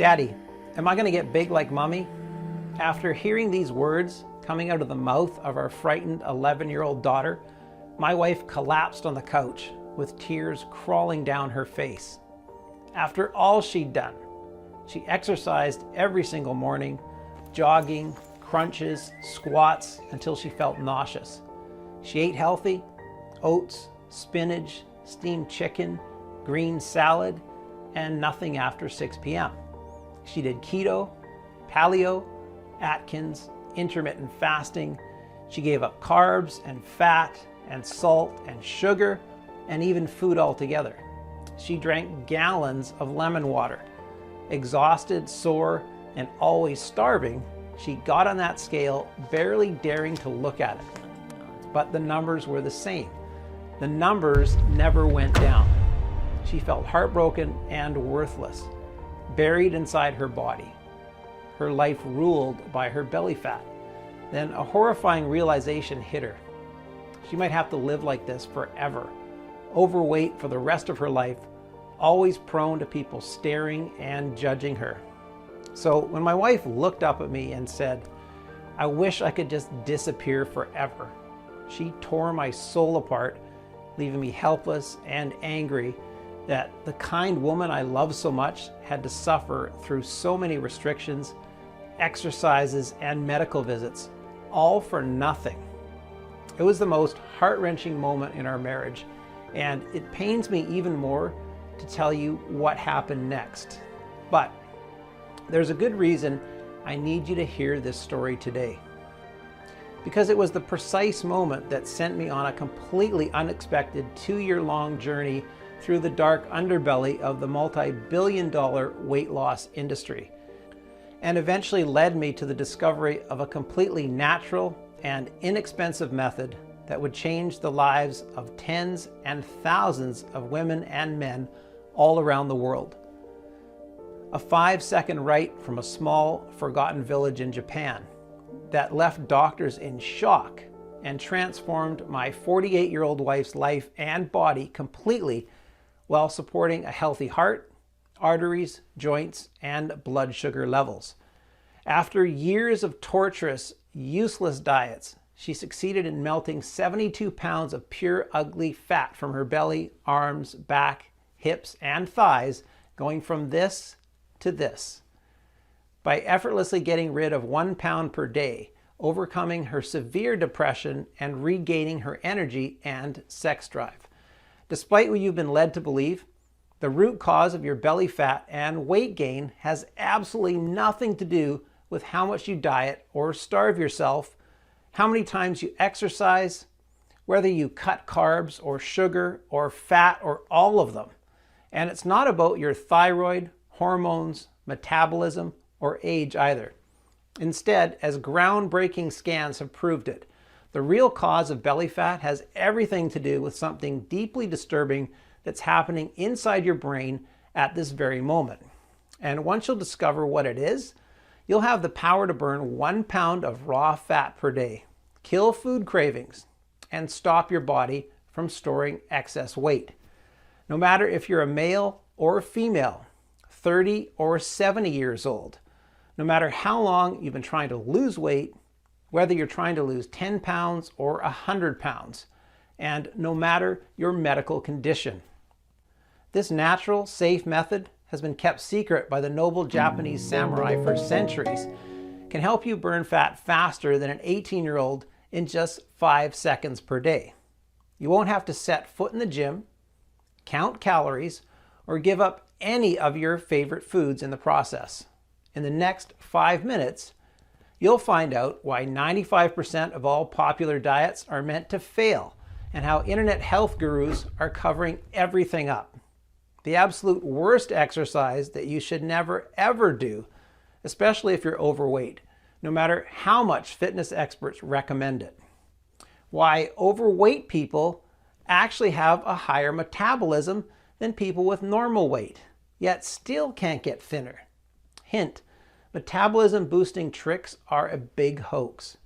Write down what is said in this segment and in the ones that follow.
Daddy, am I going to get big like Mommy? After hearing these words coming out of the mouth of our frightened 11-year-old daughter, my wife collapsed on the couch with tears crawling down her face. After all she'd done, she exercised every single morning, jogging, crunches, squats, until she felt nauseous. She ate healthy: oats, spinach, steamed chicken, green salad, and nothing after 6 p.m. She did keto, paleo, Atkins, intermittent fasting. She gave up carbs and fat and salt and sugar and even food altogether. She drank gallons of lemon water. Exhausted, sore, and always starving, she got on that scale, barely daring to look at it. But the numbers were the same. The numbers never went down. She felt heartbroken and worthless, buried inside her body. Her life ruled by her belly fat. Then a horrifying realization hit her. She might have to live like this forever, overweight for the rest of her life, always prone to people staring and judging her. So when my wife looked up at me and said, "I wish I could just disappear forever," she tore my soul apart, leaving me helpless and angry that the kind woman I love so much had to suffer through so many restrictions, exercises, and medical visits, all for nothing. It was the most heart-wrenching moment in our marriage, and it pains me even more to tell you what happened next. But there's a good reason I need you to hear this story today. Because it was the precise moment that sent me on a completely unexpected 2-year-long journey through the dark underbelly of the multi-billion-dollar weight loss industry, and eventually led me to the discovery of a completely natural and inexpensive method that would change the lives of tens and thousands of women and men all around the world. A 5-second write from a small, forgotten village in Japan that left doctors in shock and transformed my 48-year-old wife's life and body completely, while supporting a healthy heart, arteries, joints, and blood sugar levels. After years of torturous, useless diets, she succeeded in melting 72 pounds of pure ugly fat from her belly, arms, back, hips, and thighs, going from this to this. By effortlessly getting rid of 1 pound per day, overcoming her severe depression, and regaining her energy and sex drive. Despite what you've been led to believe, the root cause of your belly fat and weight gain has absolutely nothing to do with how much you diet or starve yourself, how many times you exercise, whether you cut carbs or sugar or fat or all of them. And it's not about your thyroid, hormones, metabolism, or age either. Instead, as groundbreaking scans have proved it, the real cause of belly fat has everything to do with something deeply disturbing that's happening inside your brain at this very moment. And once you'll discover what it is, you'll have the power to burn 1 pound of raw fat per day, kill food cravings, and stop your body from storing excess weight. No matter if you're a male or a female, 30 or 70 years old, no matter how long you've been trying to lose weight, whether you're trying to lose 10 pounds or 100 pounds, and no matter your medical condition. This natural, safe method has been kept secret by the noble Japanese samurai for centuries, can help you burn fat faster than an 18-year-old in just 5 seconds per day. You won't have to set foot in the gym, count calories, or give up any of your favorite foods in the process. In the next 5 minutes, you'll find out why 95% of all popular diets are meant to fail, and how internet health gurus are covering everything up. The absolute worst exercise that you should never ever do, especially if you're overweight, no matter how much fitness experts recommend it. Why overweight people actually have a higher metabolism than people with normal weight, yet still can't get thinner. Hint: metabolism boosting tricks are a big hoax.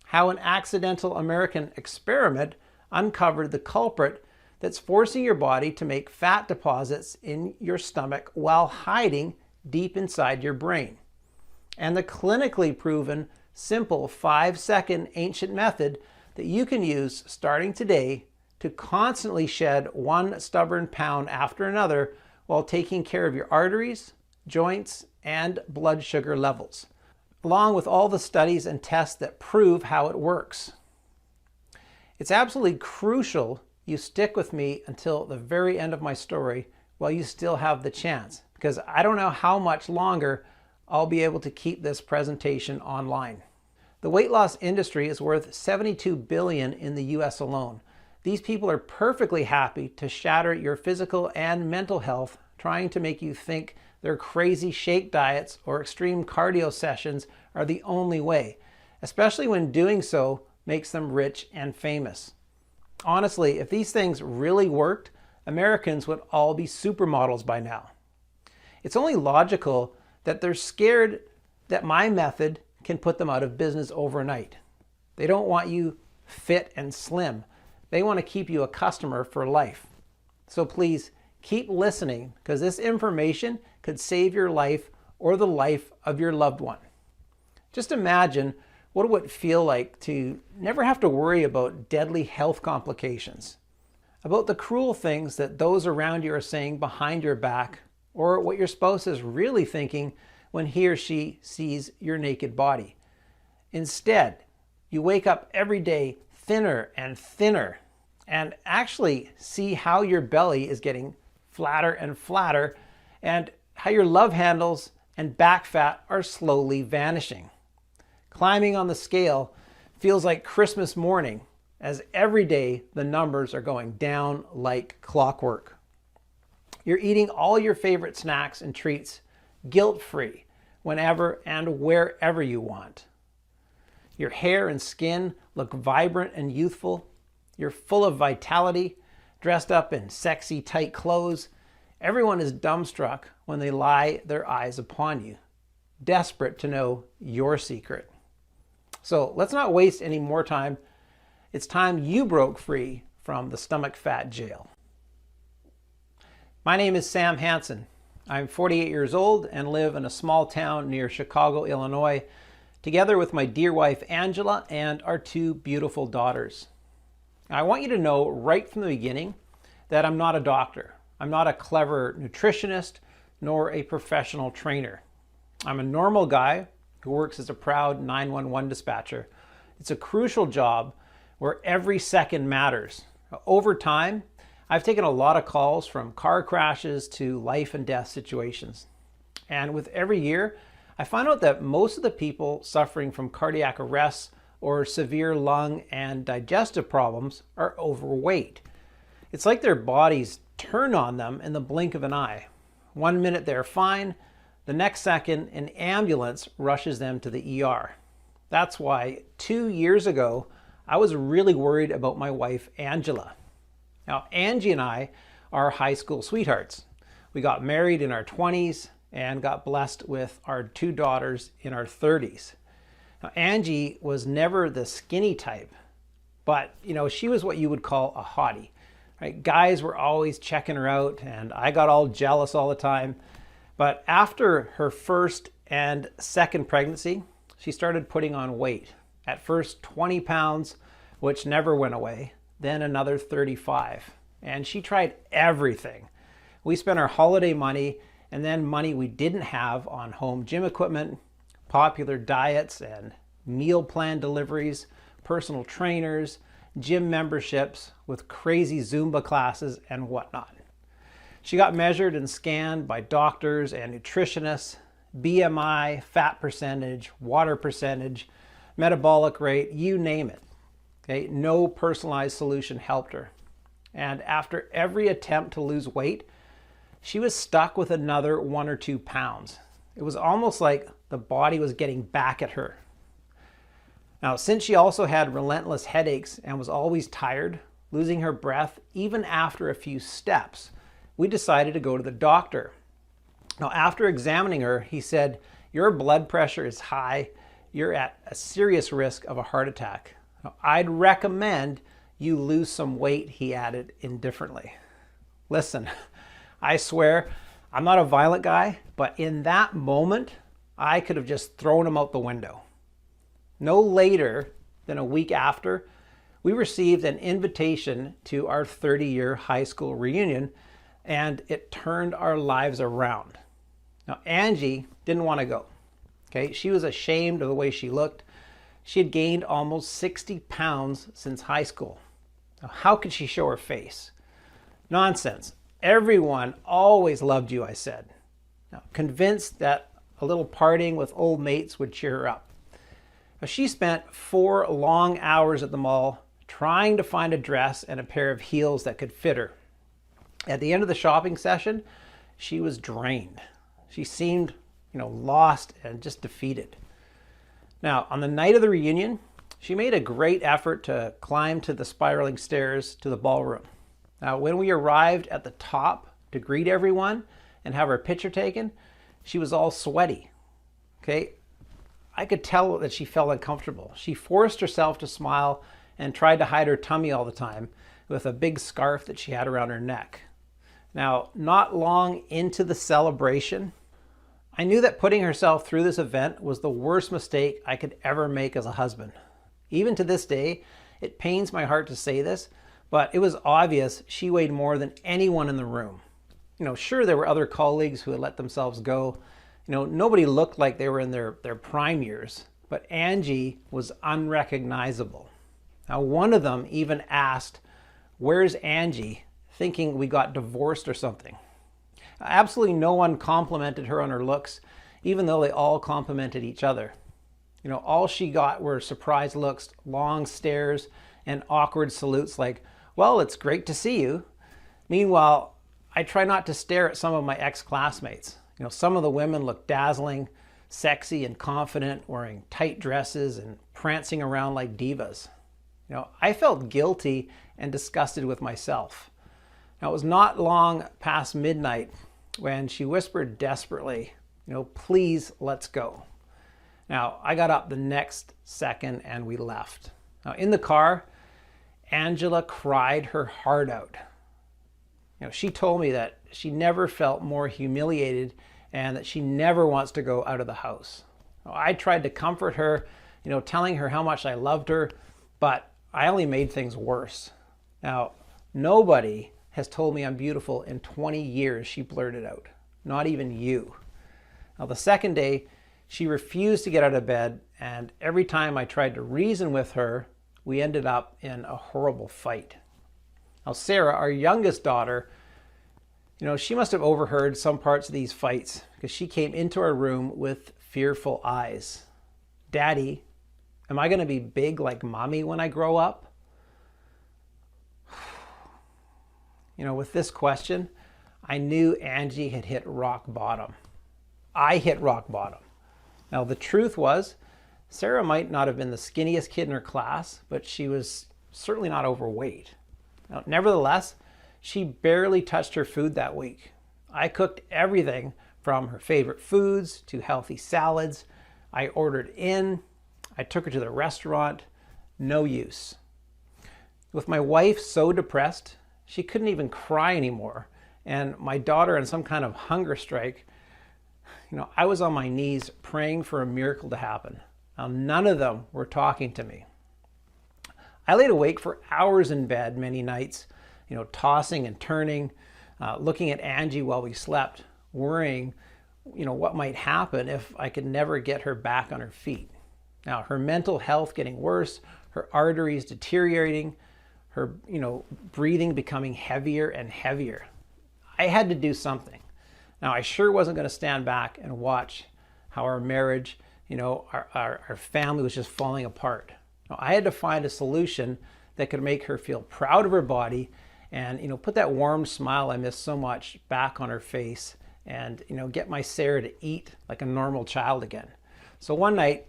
How an accidental American experiment uncovered the culprit that's forcing your body to make fat deposits in your stomach while hiding deep inside your brain. And the clinically proven, simple 5-second ancient method that you can use starting today to constantly shed one stubborn pound after another while taking care of your arteries, joints, and blood sugar levels, along with all the studies and tests that prove how it works. It's absolutely crucial you stick with me until the very end of my story while you still have the chance, because I don't know how much longer I'll be able to keep this presentation online. The weight loss industry is worth $72 billion in the US alone. These people are perfectly happy to shatter your physical and mental health, trying to make you think their crazy shake diets or extreme cardio sessions are the only way, especially when doing so makes them rich and famous. Honestly, if these things really worked, Americans would all be supermodels by now. It's only logical that they're scared that my method can put them out of business overnight. They don't want you fit and slim. They want to keep you a customer for life. So please keep listening, because this information could save your life or the life of your loved one. Just imagine what it would feel like to never have to worry about deadly health complications, about the cruel things that those around you are saying behind your back, or what your spouse is really thinking when he or she sees your naked body. Instead, you wake up every day thinner and thinner, and actually see how your belly is getting flatter and flatter, and how your love handles and back fat are slowly vanishing. Climbing on the scale feels like Christmas morning, as every day the numbers are going down like clockwork. You're eating all your favorite snacks and treats guilt-free whenever and wherever you want. Your hair and skin look vibrant and youthful. You're full of vitality, dressed up in sexy tight clothes. Everyone is dumbstruck when they lie their eyes upon you, desperate to know your secret. So let's not waste any more time. It's time you broke free from the stomach fat jail. My name is Sam Hansen. I'm 48 years old and live in a small town near Chicago, Illinois, together with my dear wife Angela and our 2 beautiful daughters. I want you to know right from the beginning that I'm not a doctor. I'm not a clever nutritionist nor a professional trainer. I'm a normal guy who works as a proud 911 dispatcher. It's a crucial job where every second matters. Over time, I've taken a lot of calls from car crashes to life and death situations. And with every year, I find out that most of the people suffering from cardiac arrests or severe lung and digestive problems are overweight. It's like their bodies turn on them in the blink of an eye. One minute they're fine, the next second an ambulance rushes them to the ER. That's why 2 years ago, I was really worried about my wife, Angela. Now, Angie and I are high school sweethearts. We got married in our 20s and got blessed with our 2 daughters in our 30s. Now, Angie was never the skinny type, but she was what you would call a hottie. Right? Guys were always checking her out, and I got all jealous all the time. But after her first and second pregnancy, she started putting on weight. At first 20 pounds, which never went away, then another 35. And she tried everything. We spent our holiday money and then money we didn't have on home gym equipment, popular diets and meal plan deliveries, personal trainers, gym memberships with crazy Zumba classes and whatnot. She got measured and scanned by doctors and nutritionists, BMI, fat percentage, water percentage, metabolic rate, you name it. Okay, no personalized solution helped her. And after every attempt to lose weight, she was stuck with another 1 or 2 pounds. It was almost like the body was getting back at her. Now, since she also had relentless headaches and was always tired, losing her breath even after a few steps, we decided to go to the doctor. Now, after examining her, he said, "Your blood pressure is high. You're at a serious risk of a heart attack. Now, I'd recommend you lose some weight," he added indifferently. Listen, I swear, I'm not a violent guy, but in that moment, I could have just thrown him out the window. No later than a week after, we received an invitation to our 30-year high school reunion, and it turned our lives around. Now, Angie didn't want to go. Okay, she was ashamed of the way she looked. She had gained almost 60 pounds since high school. Now, how could she show her face? Nonsense. Everyone always loved you, I said. Now, convinced that a little partying with old mates would cheer her up. Now, she spent 4 long hours at the mall trying to find a dress and a pair of heels that could fit her. At the end of the shopping session, she was drained. She seemed, lost and just defeated. Now, on the night of the reunion, she made a great effort to climb to the spiraling stairs to the ballroom. Now, when we arrived at the top to greet everyone and have our picture taken, she was all sweaty. Okay, I could tell that she felt uncomfortable. She forced herself to smile and tried to hide her tummy all the time with a big scarf that she had around her neck. Now, not long into the celebration, I knew that putting herself through this event was the worst mistake I could ever make as a husband. Even to this day, it pains my heart to say this, but it was obvious she weighed more than anyone in the room. Sure, there were other colleagues who had let themselves go. Nobody looked like they were in their prime years, but Angie was unrecognizable. Now, one of them even asked, "Where's Angie?" thinking we got divorced or something. Absolutely no one complimented her on her looks, even though they all complimented each other. All she got were surprised looks, long stares, and awkward salutes like, "Well, it's great to see you." Meanwhile, I try not to stare at some of my ex-classmates. Some of the women looked dazzling, sexy, and confident, wearing tight dresses and prancing around like divas. I felt guilty and disgusted with myself. Now, it was not long past midnight when she whispered desperately, "Please, let's go." Now, I got up the next second and we left. Now, in the car, Angela cried her heart out. She told me that she never felt more humiliated and that she never wants to go out of the house. I tried to comfort her, telling her how much I loved her, but I only made things worse. Now, nobody has told me I'm beautiful in 20 years, she blurted out. Not even you. Now, the second day, she refused to get out of bed, and every time I tried to reason with her, we ended up in a horrible fight. Now, Sarah, our youngest daughter, she must have overheard some parts of these fights because she came into our room with fearful eyes. "Daddy, am I going to be big like Mommy when I grow up?" With this question, I knew Angie had hit rock bottom. I hit rock bottom. Now, the truth was, Sarah might not have been the skinniest kid in her class, but she was certainly not overweight. Now, nevertheless, she barely touched her food that week. I cooked everything from her favorite foods to healthy salads. I ordered in. I took her to the restaurant. No use. With my wife so depressed, she couldn't even cry anymore. And my daughter on some kind of hunger strike, I was on my knees praying for a miracle to happen. Now, none of them were talking to me. I laid awake for hours in bed many nights, tossing and turning, looking at Angie while we slept, worrying, what might happen if I could never get her back on her feet. Now, her mental health getting worse, her arteries deteriorating, her, breathing becoming heavier and heavier. I had to do something. Now, I sure wasn't going to stand back and watch how our marriage, our family was just falling apart. Now, I had to find a solution that could make her feel proud of her body and, put that warm smile I miss so much back on her face and, get my Sarah to eat like a normal child again. So one night,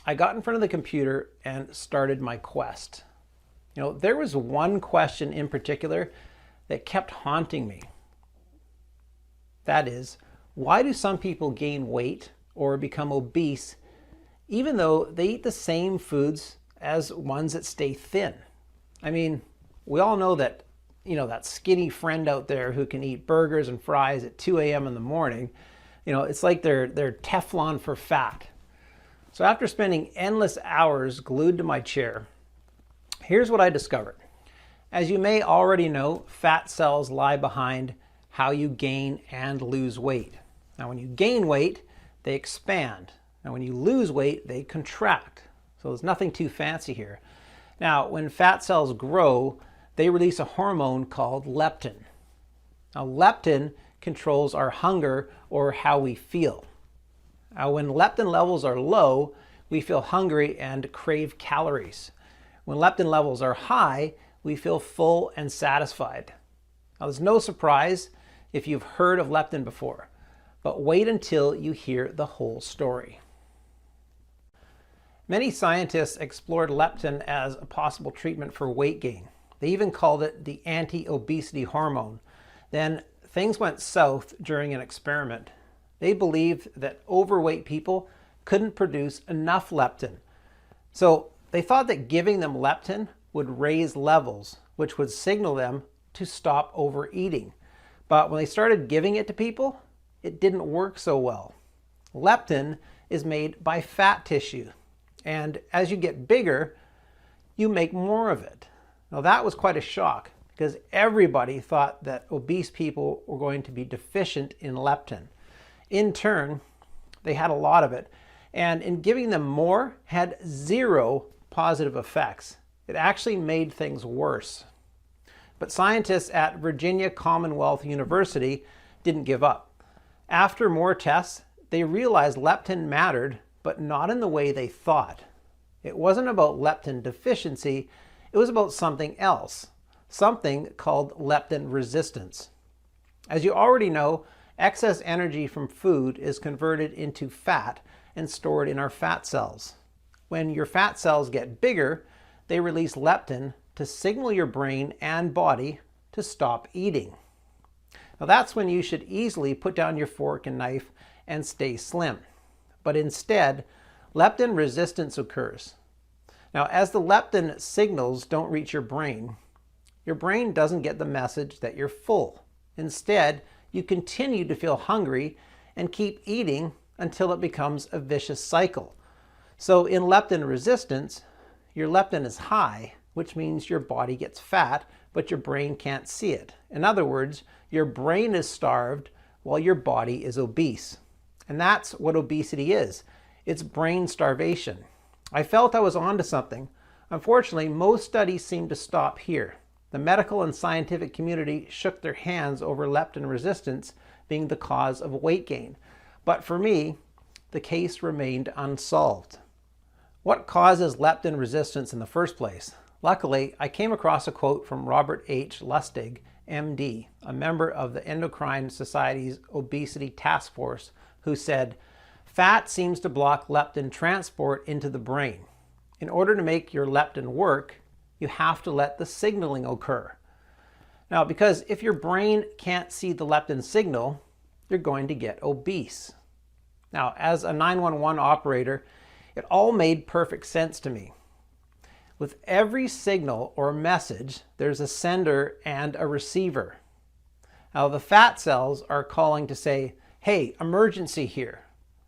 I got in front of the computer and started my quest. There was one question in particular that kept haunting me. That is, why do some people gain weight or become obese even though they eat the same foods as ones that stay thin? I mean, we all know that, that skinny friend out there who can eat burgers and fries at 2 a.m. in the morning. It's like they're Teflon for fat. So after spending endless hours glued to my chair, here's what I discovered. As you may already know, fat cells lie behind how you gain and lose weight. Now, when you gain weight, they expand. Now, when you lose weight, they contract. So there's nothing too fancy here. Now, when fat cells grow, they release a hormone called leptin. Now, leptin controls our hunger or how we feel. Now, when leptin levels are low, we feel hungry and crave calories. When leptin levels are high, we feel full and satisfied. Now, there's no surprise if you've heard of leptin before, but wait until you hear the whole story. Many scientists explored leptin as a possible treatment for weight gain. They even called it the anti-obesity hormone. Then things went south during an experiment. They believed that overweight people couldn't produce enough leptin. So they thought that giving them leptin would raise levels, which would signal them to stop overeating. But when they started giving it to people, it didn't work so well. Leptin is made by fat tissue, and as you get bigger, you make more of it. Now that was quite a shock because everybody thought that obese people were going to be deficient in leptin. In turn, they had a lot of it, and in giving them more had zero positive effects. It actually made things worse. But scientists at Virginia Commonwealth University didn't give up. After more tests, they realized leptin mattered, but not in the way they thought. It wasn't about leptin deficiency, it was about something else, something called leptin resistance. As you already know, excess energy from food is converted into fat and stored in our fat cells. When your fat cells get bigger, they release leptin to signal your brain and body to stop eating. Now that's when you should easily put down your fork and knife and stay slim. But instead, leptin resistance occurs. Now, as the leptin signals don't reach your brain doesn't get the message that you're full. Instead, you continue to feel hungry and keep eating until it becomes a vicious cycle. So in leptin resistance, your leptin is high, which means your body gets fat, but your brain can't see it. In other words, your brain is starved while your body is obese. And that's what obesity is. It's brain starvation. I felt I was onto something. Unfortunately, most studies seem to stop here. The medical and scientific community shook their hands over leptin resistance being the cause of weight gain. But for me, the case remained unsolved. What causes leptin resistance in the first place? Luckily, I came across a quote from Robert H. Lustig, MD, a member of the Endocrine Society's Obesity Task Force, who said, "Fat seems to block leptin transport into the brain. In order to make your leptin work, you have to let the signaling occur." Now, because if your brain can't see the leptin signal, you're going to get obese. Now, as a 911 operator, it all made perfect sense to me. With every signal or message, there's a sender and a receiver. Now, the fat cells are calling to say, "Hey, emergency here."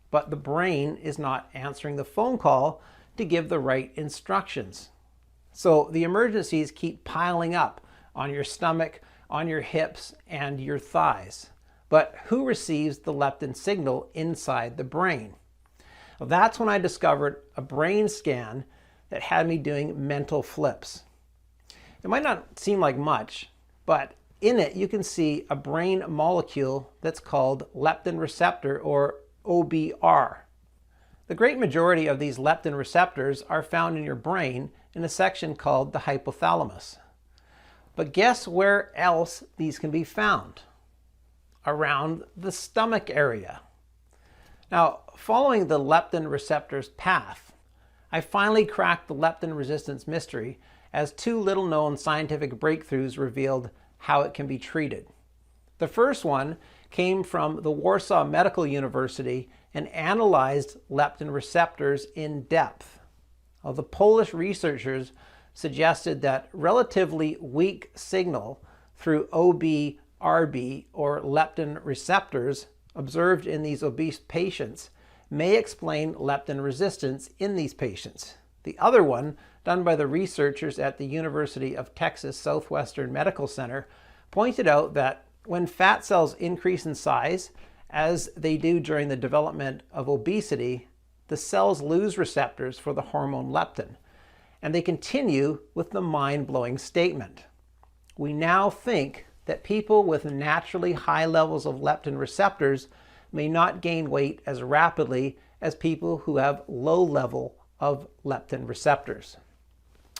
But the brain is not answering the phone call to give the right instructions. So the emergencies keep piling up on your stomach, on your hips, and your thighs. But who receives the leptin signal inside the brain? Well, that's when I discovered a brain scan that had me doing mental flips. It might not seem like much, but in it you can see a brain molecule that's called leptin receptor, or OBR. The great majority of these leptin receptors are found in your brain in a section called the hypothalamus. But guess where else these can be found? Around the stomach area. Now, following the leptin receptor's path, I finally cracked the leptin resistance mystery as two little-known scientific breakthroughs revealed how it can be treated. The first one came from the Warsaw Medical University and analyzed leptin receptors in depth. Well, the Polish researchers suggested that relatively weak signal through OB/RB or leptin receptors observed in these obese patients may explain leptin resistance in these patients. The other one, done by the researchers at the University of Texas Southwestern Medical Center, pointed out that when fat cells increase in size, as they do during the development of obesity, the cells lose receptors for the hormone leptin. And they continue with the mind-blowing statement: we now think that people with naturally high levels of leptin receptors may not gain weight as rapidly as people who have low level of leptin receptors.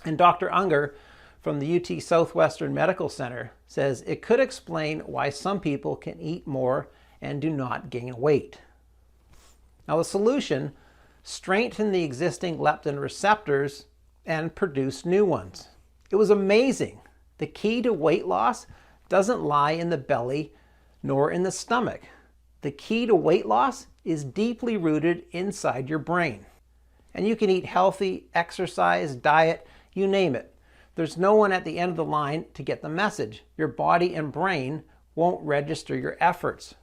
And Dr. Unger from the UT Southwestern Medical Center says it could explain why some people can eat more and do not gain weight. Now the solution: strengthen the existing leptin receptors and produce new ones. It was amazing. The key to weight loss doesn't lie in the belly nor in the stomach. The key to weight loss is deeply rooted inside your brain. And you can eat healthy, exercise, diet, you name it. There's no one at the end of the line to get the message. Your body and brain won't register your efforts.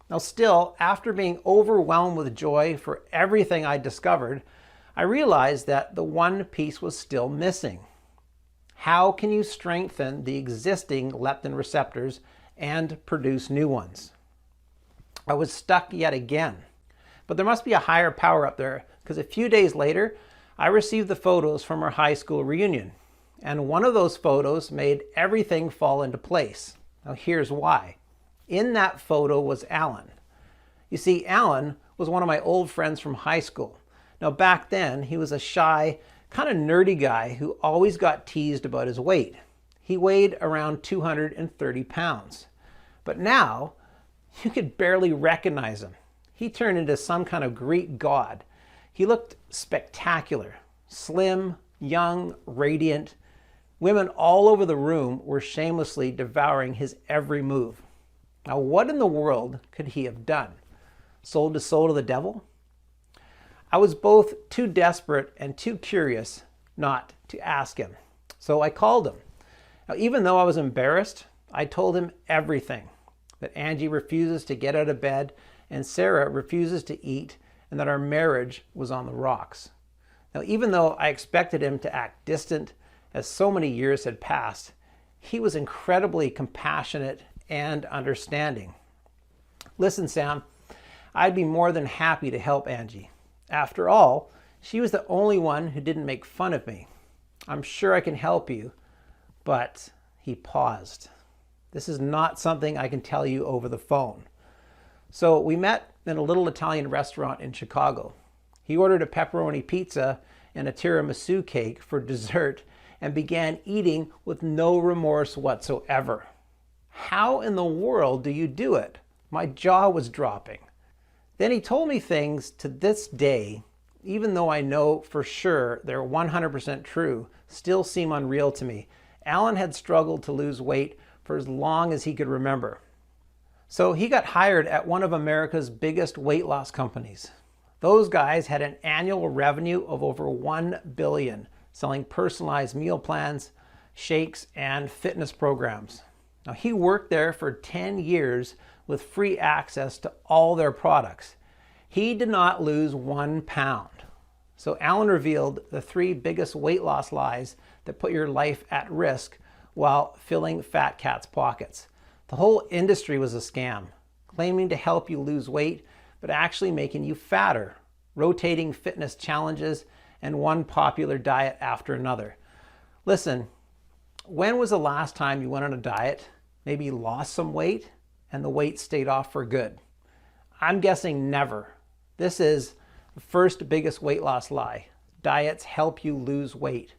Now still, after being overwhelmed with joy for everything I discovered, I realized that the one piece was still missing. How can you strengthen the existing leptin receptors and produce new ones? I was stuck yet again. But there must be a higher power up there, because a few days later, I received the photos from our high school reunion. And one of those photos made everything fall into place. Now here's why. In that photo was Alan. You see, Alan was one of my old friends from high school. Now back then, he was a shy, kind of nerdy guy who always got teased about his weight. He weighed around 230 pounds. But now, you could barely recognize him. He turned into some kind of Greek god. He looked spectacular, slim, young, radiant. Women all over the room were shamelessly devouring his every move. Now, what in the world could he have done? Sold his soul to the devil? I was both too desperate and too curious not to ask him. So I called him. Now, even though I was embarrassed, I told him everything. That Angie refuses to get out of bed and Sarah refuses to eat, and that our marriage was on the rocks. Now, even though I expected him to act distant, as so many years had passed, he was incredibly compassionate and understanding. Listen, Sam, I'd be more than happy to help Angie. After all, she was the only one who didn't make fun of me. I'm sure I can help you, but he paused. This is not something I can tell you over the phone. So we met in a little Italian restaurant in Chicago. He ordered a pepperoni pizza and a tiramisu cake for dessert and began eating with no remorse whatsoever. How in the world do you do it? My jaw was dropping. Then he told me things to this day, even though I know for sure they're 100% true, still seem unreal to me. Alan had struggled to lose weight for as long as he could remember. So he got hired at one of America's biggest weight loss companies. Those guys had an annual revenue of over $1 billion, selling personalized meal plans, shakes, and fitness programs. Now, he worked there for 10 years with free access to all their products. He did not lose 1 pound. So Alan revealed the 3 biggest weight loss lies that put your life at risk while filling fat cats' pockets. The whole industry was a scam, claiming to help you lose weight, but actually making you fatter, rotating fitness challenges, and one popular diet after another. Listen, when was the last time you went on a diet, maybe lost some weight, and the weight stayed off for good? I'm guessing never. This is the first biggest weight loss lie. Diets help you lose weight.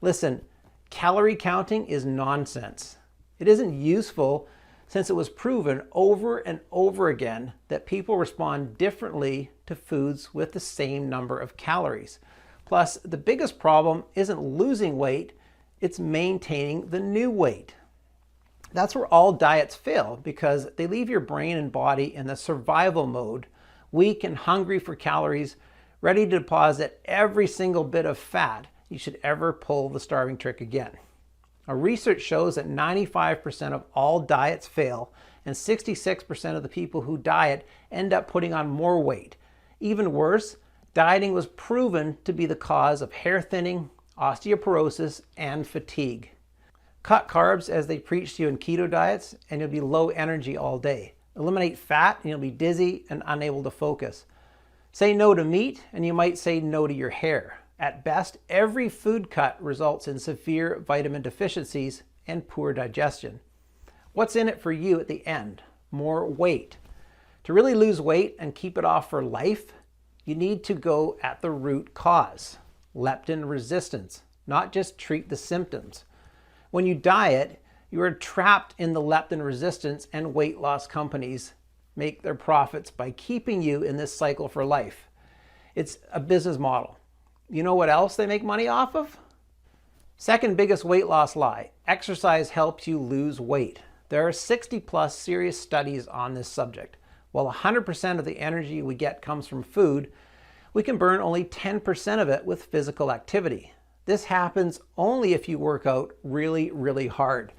Listen, calorie counting is nonsense. It isn't useful since it was proven over and over again that people respond differently to foods with the same number of calories. Plus, the biggest problem isn't losing weight, it's maintaining the new weight. That's where all diets fail, because they leave your brain and body in the survival mode, weak and hungry for calories, ready to deposit every single bit of fat you should ever pull the starving trick again. Now, research shows that 95% of all diets fail, and 66% of the people who diet end up putting on more weight. Even worse, dieting was proven to be the cause of hair thinning, osteoporosis, and fatigue. Cut carbs as they preach to you in keto diets, and you'll be low energy all day. Eliminate fat, and you'll be dizzy and unable to focus. Say no to meat, and you might say no to your hair. At best, every food cut results in severe vitamin deficiencies and poor digestion. What's in it for you at the end? More weight. To really lose weight and keep it off for life, you need to go at the root cause, leptin resistance, not just treat the symptoms. When you diet, you are trapped in the leptin resistance, and weight loss companies make their profits by keeping you in this cycle for life. It's a business model. You know what else they make money off of? Second biggest weight loss lie: exercise helps you lose weight. There are 60+ serious studies on this subject. While 100% of the energy we get comes from food, we can burn only 10% of it with physical activity. This happens only if you work out really, really hard.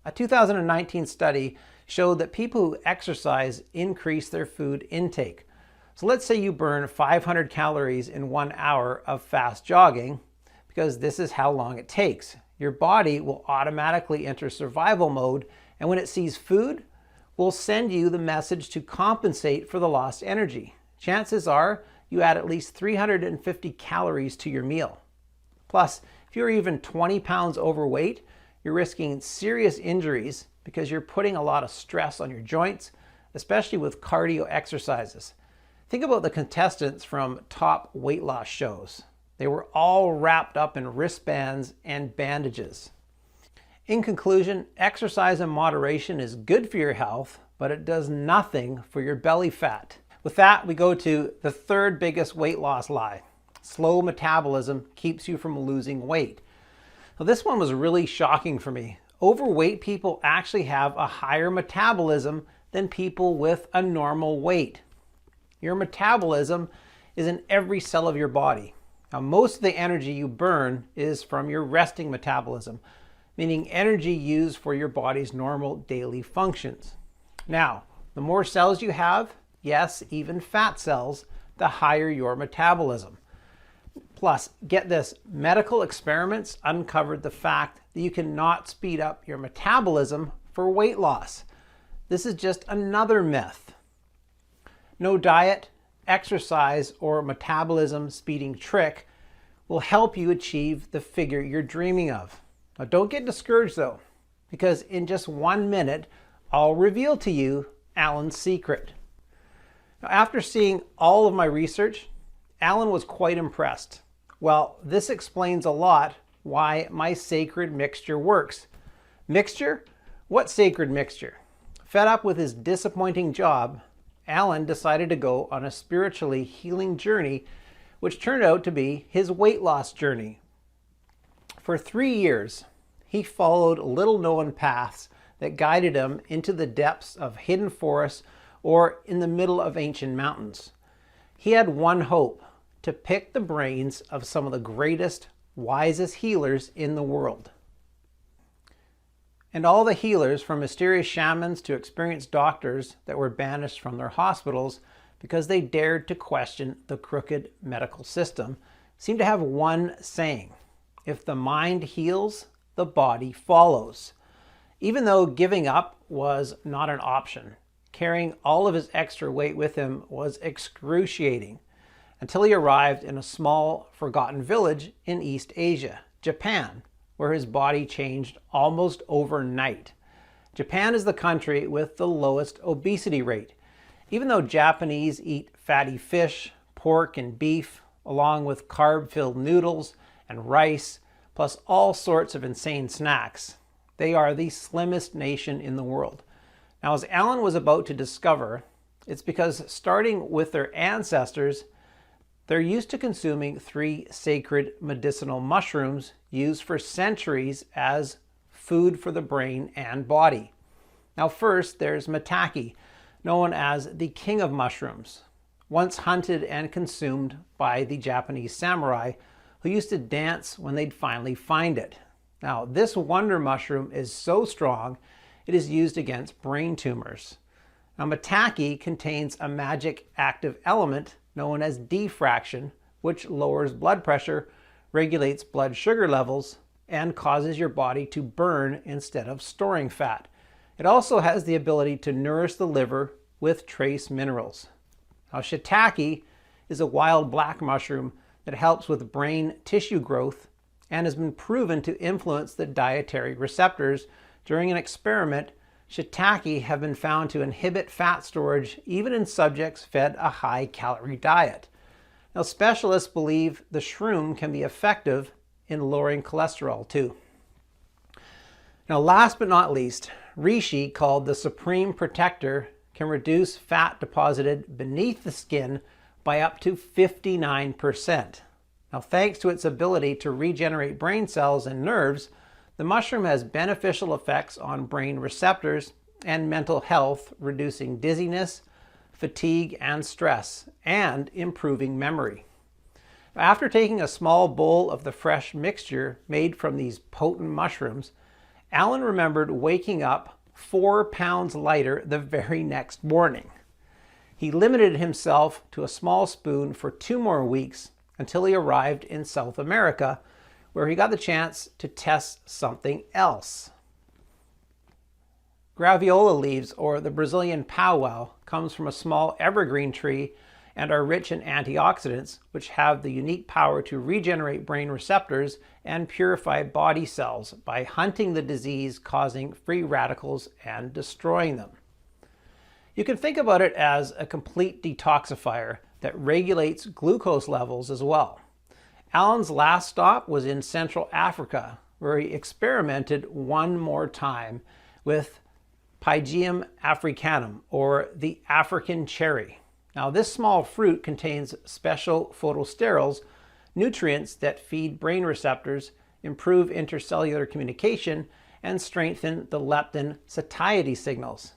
A 2019 study showed that people who exercise increase their food intake. So let's say you burn 500 calories in 1 hour of fast jogging, because this is how long it takes. Your body will automatically enter survival mode, and when it sees food, will send you the message to compensate for the lost energy. Chances are you add at least 350 calories to your meal. Plus, if you're even 20 pounds overweight, you're risking serious injuries because you're putting a lot of stress on your joints, especially with cardio exercises. Think about the contestants from top weight loss shows. They were all wrapped up in wristbands and bandages. In conclusion, exercise in moderation is good for your health, but it does nothing for your belly fat. With that, we go to the third biggest weight loss lie. Slow metabolism keeps you from losing weight. Now, this one was really shocking for me. Overweight people actually have a higher metabolism than people with a normal weight. Your metabolism is in every cell of your body. Now, most of the energy you burn is from your resting metabolism, meaning energy used for your body's normal daily functions. Now, the more cells you have, yes, even fat cells, the higher your metabolism. Plus, get this, medical experiments uncovered the fact that you cannot speed up your metabolism for weight loss. This is just another myth. No diet, exercise, or metabolism speeding trick will help you achieve the figure you're dreaming of. Now, don't get discouraged though, because in just 1 minute, I'll reveal to you Alan's secret. Now, after seeing all of my research, Alan was quite impressed. Well, this explains a lot why my sacred mixture works. Mixture? What sacred mixture? Fed up with his disappointing job, Alan decided to go on a spiritually healing journey, which turned out to be his weight loss journey. For 3 years, he followed little-known paths that guided him into the depths of hidden forests or in the middle of ancient mountains. He had one hope: to pick the brains of some of the greatest, wisest healers in the world. And all the healers, from mysterious shamans to experienced doctors that were banished from their hospitals because they dared to question the crooked medical system, seem to have one saying: if the mind heals, the body follows. Even though giving up was not an option, carrying all of his extra weight with him was excruciating, until he arrived in a small, forgotten village in East Asia, Japan, where his body changed almost overnight. Japan is the country with the lowest obesity rate. Even though Japanese eat fatty fish, pork, and beef, along with carb-filled noodles and rice, plus all sorts of insane snacks, they are the slimmest nation in the world. Now, as Alan was about to discover, it's because starting with their ancestors, they're used to consuming 3 sacred medicinal mushrooms used for centuries as food for the brain and body. Now, first, there's maitake, known as the king of mushrooms, once hunted and consumed by the Japanese samurai, who used to dance when they'd finally find it. Now, this wonder mushroom is so strong, it is used against brain tumors. Now, maitake contains a magic active element known as diffraction, which lowers blood pressure, regulates blood sugar levels, and causes your body to burn instead of storing fat. It also has the ability to nourish the liver with trace minerals. Now, shiitake is a wild black mushroom that helps with brain tissue growth and has been proven to influence the dietary receptors. During an experiment, shiitake have been found to inhibit fat storage even in subjects fed a high-calorie diet. Now, specialists believe the shroom can be effective in lowering cholesterol too. Now, last but not least, reishi, called the supreme protector, can reduce fat deposited beneath the skin by up to 59%. Now, thanks to its ability to regenerate brain cells and nerves, the mushroom has beneficial effects on brain receptors and mental health, reducing dizziness, fatigue, and stress, and improving memory. After taking a small bowl of the fresh mixture made from these potent mushrooms, Alan remembered waking up 4 pounds lighter the very next morning. He limited himself to a small spoon for 2 more weeks until he arrived in South America, where he got the chance to test something else. Graviola leaves, or the Brazilian powwow, comes from a small evergreen tree and are rich in antioxidants, which have the unique power to regenerate brain receptors and purify body cells by hunting the disease-causing free radicals and destroying them. You can think about it as a complete detoxifier that regulates glucose levels as well. Alan's last stop was in Central Africa, where he experimented one more time with Pygeum africanum, or the African cherry. Now, this small fruit contains special phytosterols, nutrients that feed brain receptors, improve intercellular communication, and strengthen the leptin satiety signals.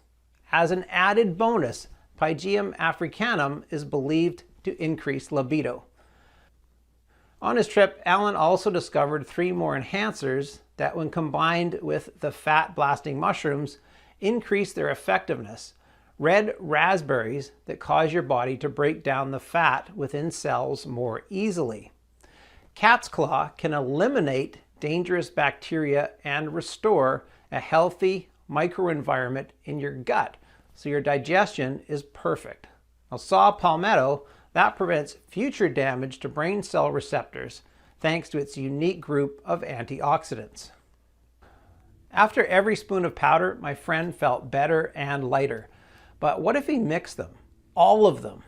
As an added bonus, Pygeum africanum is believed to increase libido. On his trip, Alan also discovered 3 more enhancers that, when combined with the fat-blasting mushrooms, increase their effectiveness. Red raspberries that cause your body to break down the fat within cells more easily. Cat's claw can eliminate dangerous bacteria and restore a healthy microenvironment in your gut, so your digestion is perfect. Now, saw palmetto, that prevents future damage to brain cell receptors thanks to its unique group of antioxidants. After every spoon of powder, my friend felt better and lighter. But what if he mixed them? All of them.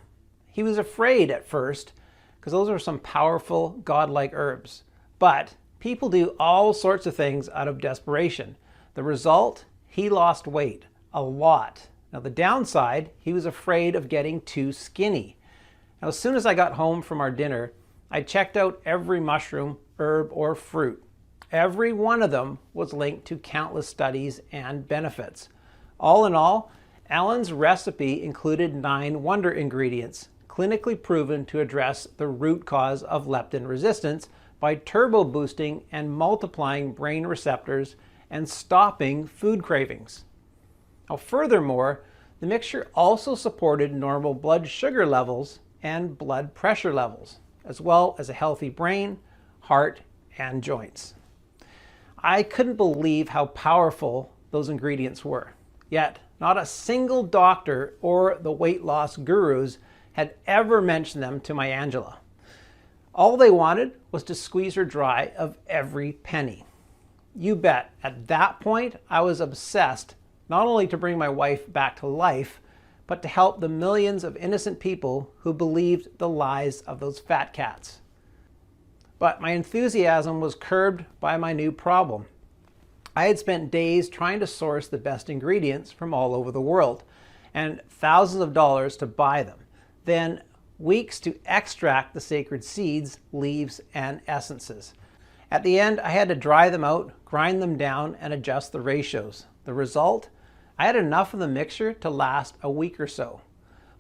He was afraid at first, because those are some powerful, godlike herbs. But people do all sorts of things out of desperation. The result? He lost weight. A lot. Now, the downside, he was afraid of getting too skinny. Now, as soon as I got home from our dinner, I checked out every mushroom, herb, or fruit. Every one of them was linked to countless studies and benefits. All in all, Alan's recipe included 9 wonder ingredients, clinically proven to address the root cause of leptin resistance by turbo boosting and multiplying brain receptors and stopping food cravings. Now, furthermore, the mixture also supported normal blood sugar levels and blood pressure levels, as well as a healthy brain, heart, and joints. I couldn't believe how powerful those ingredients were. Yet, not a single doctor or the weight loss gurus had ever mentioned them to my Angela. All they wanted was to squeeze her dry of every penny. You bet, at that point, I was obsessed not only to bring my wife back to life, but to help the millions of innocent people who believed the lies of those fat cats. But my enthusiasm was curbed by my new problem. I had spent days trying to source the best ingredients from all over the world, and thousands of dollars to buy them. Then weeks to extract the sacred seeds, leaves, and essences. At the end, I had to dry them out, grind them down, and adjust the ratios. The result? I had enough of the mixture to last a week or so.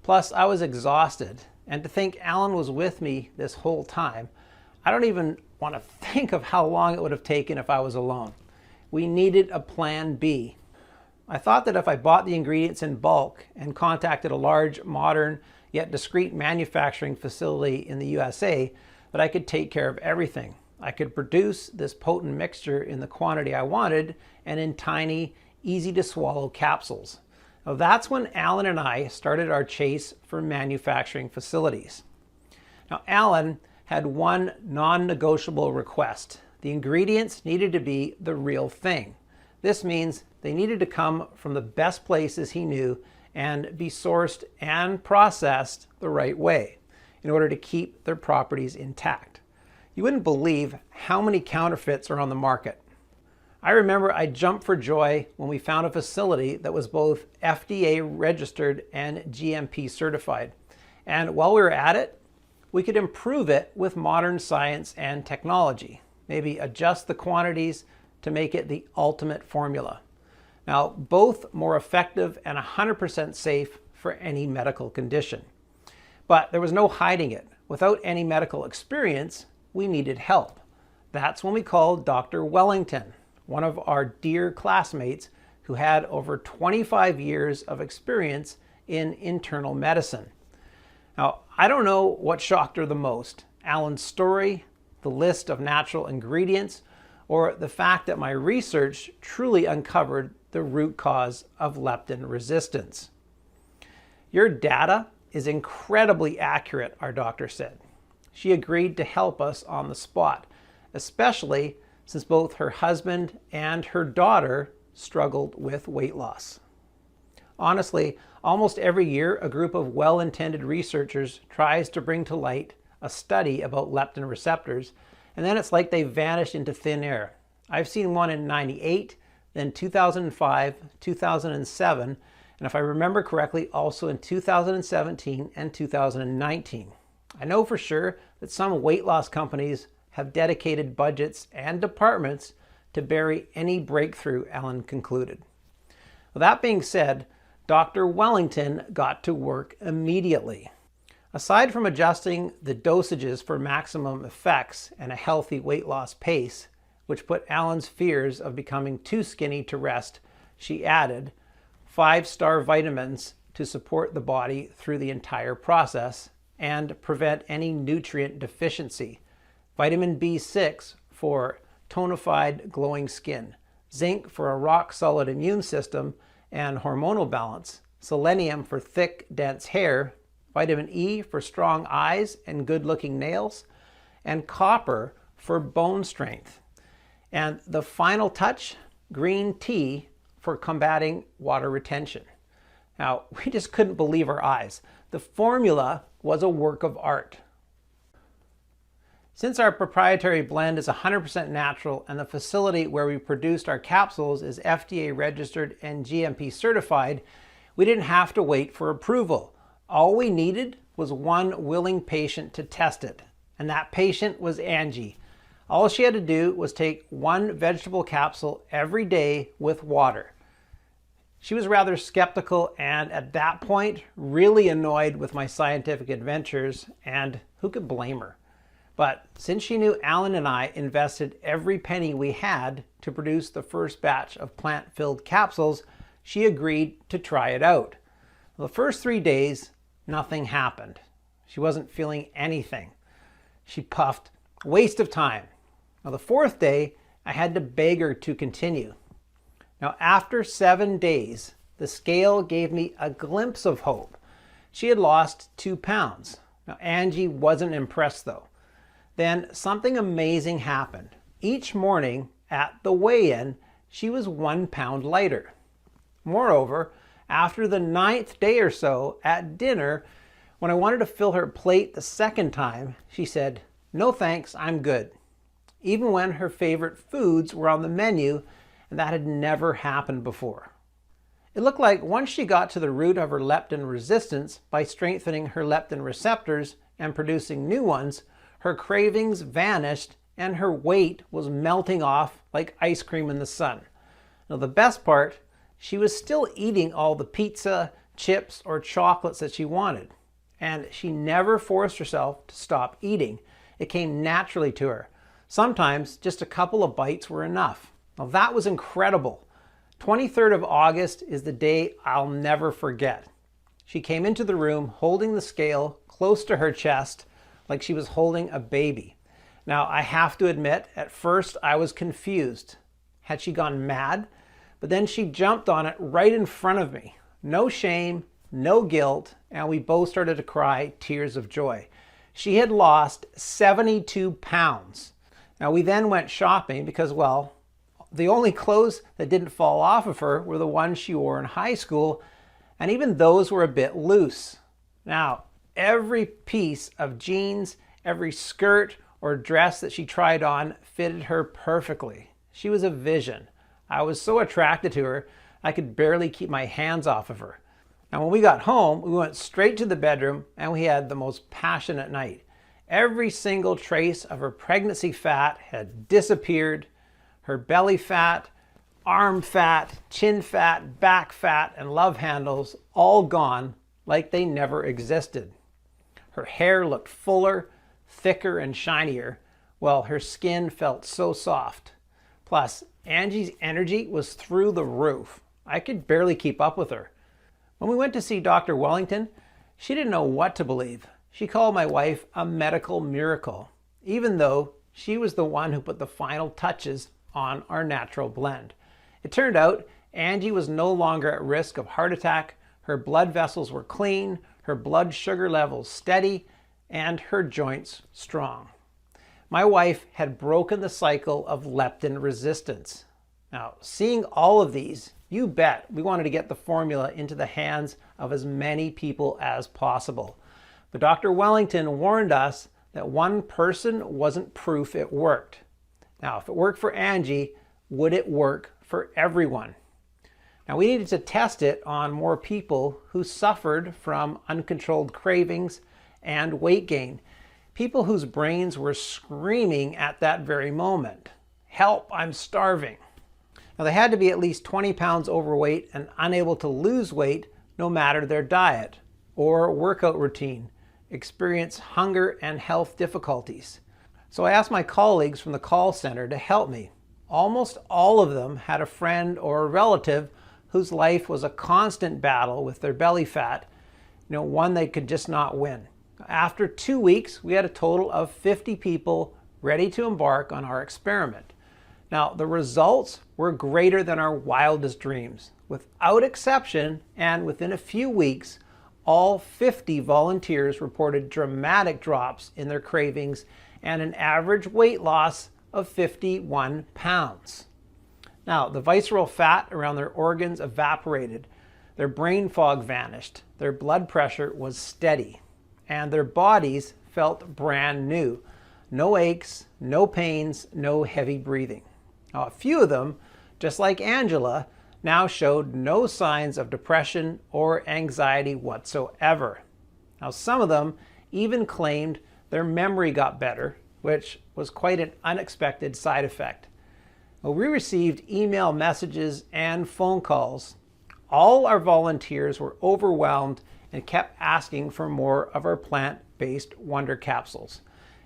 Plus, I was exhausted, and to think Alan was with me this whole time, I don't even want to think of how long it would have taken if I was alone. We needed a plan B. I thought that if I bought the ingredients in bulk and contacted a large, modern, yet discreet manufacturing facility in the USA, that I could take care of everything. I could produce this potent mixture in the quantity I wanted and in tiny, easy to swallow capsules. Now that's when Alan and I started our chase for manufacturing facilities. Now Alan had one non-negotiable request. The ingredients needed to be the real thing. This means they needed to come from the best places he knew and be sourced and processed the right way in order to keep their properties intact. You wouldn't believe how many counterfeits are on the market. I remember I jumped for joy when we found a facility that was both FDA registered and GMP certified. And while we were at it, we could improve it with modern science and technology. Maybe adjust the quantities to make it the ultimate formula. Now, both more effective and 100% safe for any medical condition. But there was no hiding it. Without any medical experience, we needed help. That's when we called Dr. Wellington, one of our dear classmates who had over 25 years of experience in internal medicine. Now, I don't know what shocked her the most, Alan's story, the list of natural ingredients, or the fact that my research truly uncovered the root cause of leptin resistance. Your data is incredibly accurate, our doctor said. She agreed to help us on the spot, especially since both her husband and her daughter struggled with weight loss. Honestly, almost every year, a group of well-intended researchers tries to bring to light a study about leptin receptors, and then it's like they vanished into thin air. I've seen one in '98, then 2005, 2007, and if I remember correctly, also in 2017 and 2019. I know for sure that some weight loss companies have dedicated budgets and departments to bury any breakthrough, Alan concluded. Well, that being said, Dr. Wellington got to work immediately. Aside from adjusting the dosages for maximum effects and a healthy weight loss pace, which put Alan's fears of becoming too skinny to rest, she added 5-star vitamins to support the body through the entire process and prevent any nutrient deficiency. Vitamin B6 for tonified, glowing skin, zinc for a rock-solid immune system and hormonal balance, selenium for thick, dense hair, vitamin E for strong eyes and good-looking nails, and copper for bone strength. And the final touch, green tea for combating water retention. Now, we just couldn't believe our eyes. The formula was a work of art. Since our proprietary blend is 100% natural and the facility where we produced our capsules is FDA registered and GMP certified, we didn't have to wait for approval. All we needed was one willing patient to test it, and that patient was Angie. All she had to do was take one vegetable capsule every day with water. She was rather skeptical and at that point really annoyed with my scientific adventures, and who could blame her? But since she knew Alan and I invested every penny we had to produce the first batch of plant-filled capsules, she agreed to try it out. The first 3 days, nothing happened. She wasn't feeling anything. She puffed, waste of time. Now the 4th day, I had to beg her to continue. Now after 7 days, the scale gave me a glimpse of hope. She had lost 2 pounds. Now Angie wasn't impressed though. Then something amazing happened. Each morning at the weigh-in, she was 1 pound lighter. Moreover, after the 9th day or so at dinner, when I wanted to fill her plate the 2nd time, she said, "No thanks, I'm good." Even when her favorite foods were on the menu, and that had never happened before. It looked like once she got to the root of her leptin resistance by strengthening her leptin receptors and producing new ones, her cravings vanished and her weight was melting off like ice cream in the sun. Now the best part, she was still eating all the pizza, chips, or chocolates that she wanted. And she never forced herself to stop eating. It came naturally to her. Sometimes just a couple of bites were enough. Now that was incredible. 23rd of August is the day I'll never forget. She came into the room holding the scale close to her chest like she was holding a baby. Now I have to admit, at first I was confused. Had she gone mad? But then she jumped on it right in front of me. No shame, no guilt, and we both started to cry tears of joy. She had lost 72 pounds. Now we then went shopping because, well, the only clothes that didn't fall off of her were the ones she wore in high school, and even those were a bit loose. Now, every piece of jeans, every skirt or dress that she tried on fitted her perfectly. She was a vision. I was so attracted to her, I could barely keep my hands off of her. Now when we got home, we went straight to the bedroom and we had the most passionate night. Every single trace of her pregnancy fat had disappeared. Her belly fat, arm fat, chin fat, back fat, and love handles all gone like they never existed. Her hair looked fuller, thicker, and shinier, while her skin felt so soft. Plus, Angie's energy was through the roof. I could barely keep up with her. When we went to see Dr. Wellington, she didn't know what to believe. She called my wife a medical miracle, even though she was the one who put the final touches on our natural blend. It turned out Angie was no longer at risk of heart attack, her blood vessels were clean, her blood sugar levels steady, and her joints strong. My wife had broken the cycle of leptin resistance. Now, seeing all of these, you bet we wanted to get the formula into the hands of as many people as possible. But Dr. Wellington warned us that one person wasn't proof it worked. Now, if it worked for Angie, would it work for everyone? Now, we needed to test it on more people who suffered from uncontrolled cravings and weight gain. People whose brains were screaming at that very moment, "Help, I'm starving." Now, they had to be at least 20 pounds overweight and unable to lose weight no matter their diet or workout routine, experience hunger and health difficulties. So I asked my colleagues from the call center to help me. Almost all of them had a friend or a relative whose life was a constant battle with their belly fat, one they could just not win. After 2 weeks, we had a total of 50 people ready to embark on our experiment. Now, the results were greater than our wildest dreams. Without exception, and within a few weeks, all 50 volunteers reported dramatic drops in their cravings and an average weight loss of 51 pounds. Now, the visceral fat around their organs evaporated, their brain fog vanished, their blood pressure was steady, and their bodies felt brand new. No aches, no pains, no heavy breathing. Now, a few of them, just like Angela, now showed no signs of depression or anxiety whatsoever. Now, some of them even claimed their memory got better, which was quite an unexpected side effect. Well, we received email messages and phone calls. All our volunteers were overwhelmed and kept asking for more of our plant-based Wonder Capsules.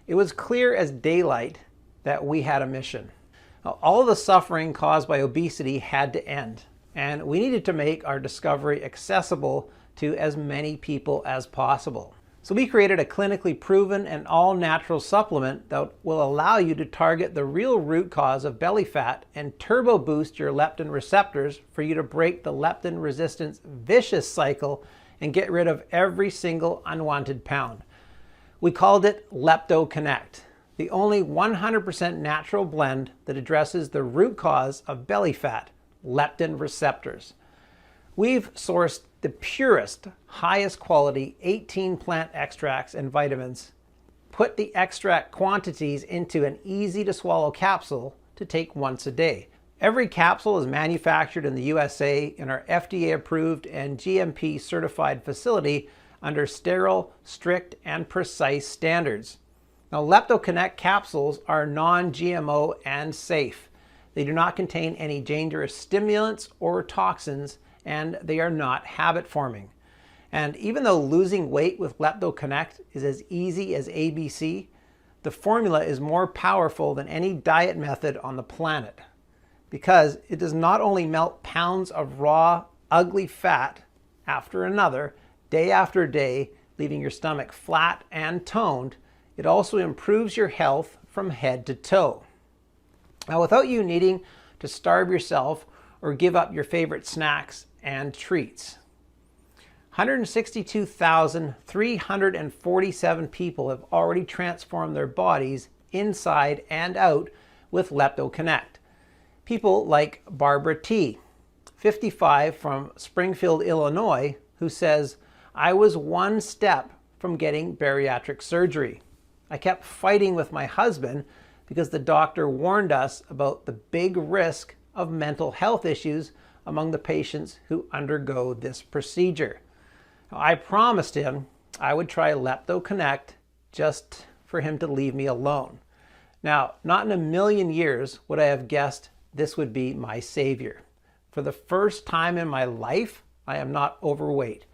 It was clear as daylight that we had a mission. Now, all of the suffering caused by obesity had to end, and we needed to make our discovery accessible to as many people as possible. So we created a clinically proven and all-natural supplement that will allow you to target the real root cause of belly fat and turbo boost your leptin receptors for you to break the leptin resistance vicious cycle and get rid of every single unwanted pound. We called it Leptoconnect, the only 100% natural blend that addresses the root cause of belly fat, leptin receptors. We've sourced the purest, highest quality 18 plant extracts and vitamins, put the extract quantities into an easy to swallow capsule to take once a day. Every capsule is manufactured in the USA in our FDA approved and GMP certified facility under sterile, strict, and precise standards. Now, Leptoconnect capsules are non-GMO and safe. They do not contain any dangerous stimulants or toxins, and they are not habit forming. And even though losing weight with Leptoconnect is as easy as ABC, The formula is more powerful than any diet method on the planet because it does not only melt pounds of raw, ugly fat after another, day after day, leaving your stomach flat and toned, it also improves your health from head to toe. Now, without you needing to starve yourself or give up your favorite snacks and treats. 162,347 people have already transformed their bodies inside and out with Leptoconnect. People like Barbara T., 55, from Springfield, Illinois, who says, "I was one step from getting bariatric surgery. I kept fighting with my husband because the doctor warned us about the big risk of mental health issues among the patients who undergo this procedure. I promised him I would try Leptoconnect just for him to leave me alone. Now, not in a million years would I have guessed this would be my savior. For the first time in my life, I am not overweight.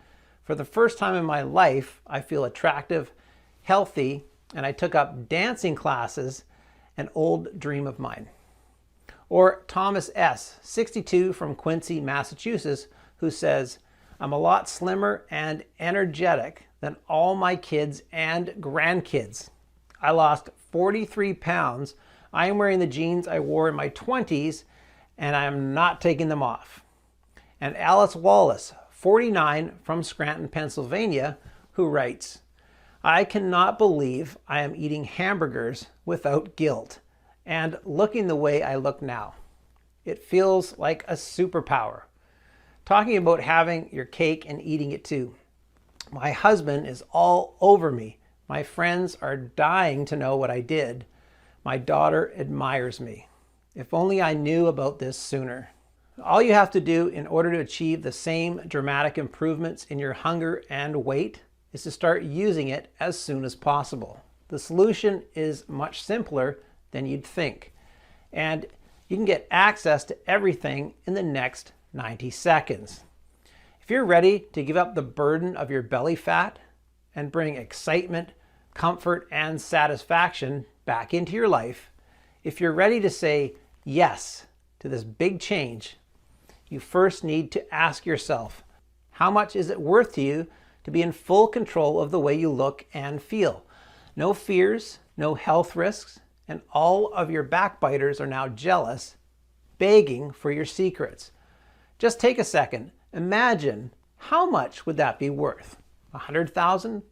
For the first time in my life, I feel attractive, healthy, and I took up dancing classes, an old dream of mine." Or Thomas S., 62, from Quincy, Massachusetts, who says, "I'm a lot slimmer and energetic than all my kids and grandkids. I lost 43 pounds. I am wearing the jeans I wore in my 20s, and I am not taking them off." And Alice Wallace, 49, from Scranton, Pennsylvania, who writes, "I cannot believe I am eating hamburgers without guilt and looking the way I look now. It feels like a superpower." Talking about having your cake and eating it too. "My husband is all over me. My friends are dying to know what I did. My daughter admires me. If only I knew about this sooner." All you have to do in order to achieve the same dramatic improvements in your hunger and weight is to start using it as soon as possible. The solution is much simpler than you'd think, and you can get access to everything in the next 90 seconds. If you're ready to give up the burden of your belly fat and bring excitement, comfort, and satisfaction back into your life, if you're ready to say yes to this big change, you first need to ask yourself, how much is it worth to you to be in full control of the way you look and feel? No fears, no health risks, and all of your backbiters are now jealous, begging for your secrets. Just take a second. Imagine, how much would that be worth? $100,000?